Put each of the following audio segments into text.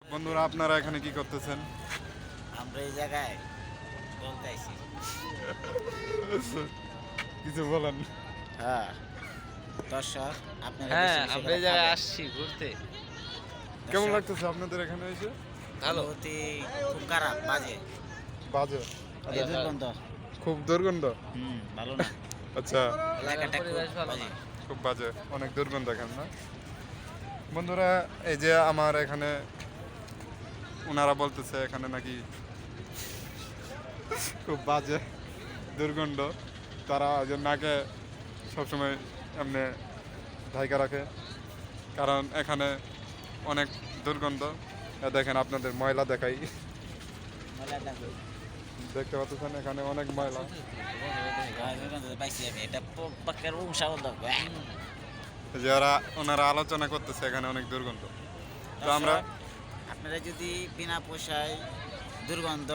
বন্ধুরা আপনারা এখানে কি করতেছেন? আমরা এই জায়গায় বলতে আইছি। কিছু বলেন। হ্যাঁ দর্শক আপনারা হ্যাঁ, বেশি বেশি আমরা করে এই জায়গায় খাবেন। আসছি ঘুরতে। কেমন দর্শক, লাগতেছে আপনাদের এখানে এসে? ভালো। অনুভূতি খুব খারাপ, বাজে, বাজে, এই দুর্গন্ধ। খুব দুর্গন্ধ। ভালো না, আচ্ছা, এলাকাটা খুব পরিবেশ ভালো বাজে। না। খুব বাজে, অনেক দুর্গন্ধ এখানে না? বন্ধুরা এই যে আমার এখানে ওনারা বলতেছে এখানে নাকি খুব বাজে দুর্গন্ধ। তারা যে নাকে সবসময় এমনি ঢাইকা রাখে, কারণ এখানে অনেক দুর্গন্ধ। দেখেন আপনাদের ময়লা দেখাই, ময়লাটা কই? দেখতে পাচ্ছেন এখানে অনেক ময়লা। দুর্গন্ধ তো পাইছি আমি, এটা পাকের উংশাবল দেখবো। যে ওনারা আলোচনা করতেছে এখানে অনেক দুর্গন্ধ। তো আমরা আপনারা যদি বিনা পয়সায় দুর্গন্ধ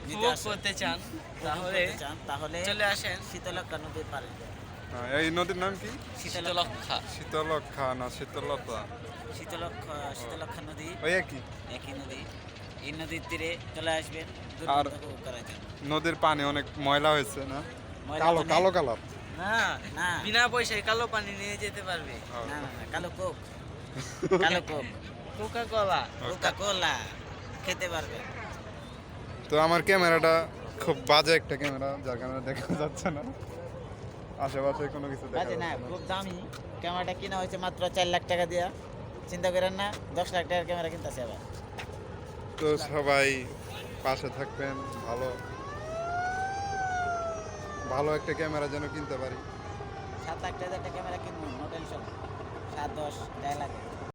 নিতে উপভোগ আসেন, করতে চান উপভোগ তাহলে করতে চান, তাহলে চলে আসেন শীতলক্ষা নদীর পারে। এই নদীর নাম কি? শীতলক্ষা। শীতলক্ষা না শীতলতা? শীতলক্ষা নদী ওই একই। একই নদী। এই নদীর তীরে চলে আসবেন, আর দুর্গন্ধ উপভোগ করার জন্য। নদীর পানি অনেক ময়লা হয়েছে না? ময়লা কালো মানে- কালো কালার। না, না বিনা পয়সায় কালো পানি নিয়ে যেতে পারবে। না না না, কালো কোক, কালো coke, Coca Cola. Coca Cola খেতে পারবেন। তো আমার ক্যামেরাটা খুব বাজে একটা ক্যামেরা, যার কারণে দেখা যাচ্ছে না আশেপাশে কোনো কিছু দেখা বাজে না, যাচ্ছে না। খুব দামি। ক্যামেরাটা কিনা হয়েছে মাত্র 4 লাখ টাকা দিয়া। চিন্তা করেন না, 10 লাখ টাকার ক্যামেরা কিনতেছে আবার। তো সবাই পাশে থাকবেন, ভালো ভালো একটা ক্যামেরা যেন কিনতে পারি। 7 লাখ টাকার একটা ক্যামেরা কিনবো, নো টেনশন। 7, 10, 1.5 লাখ।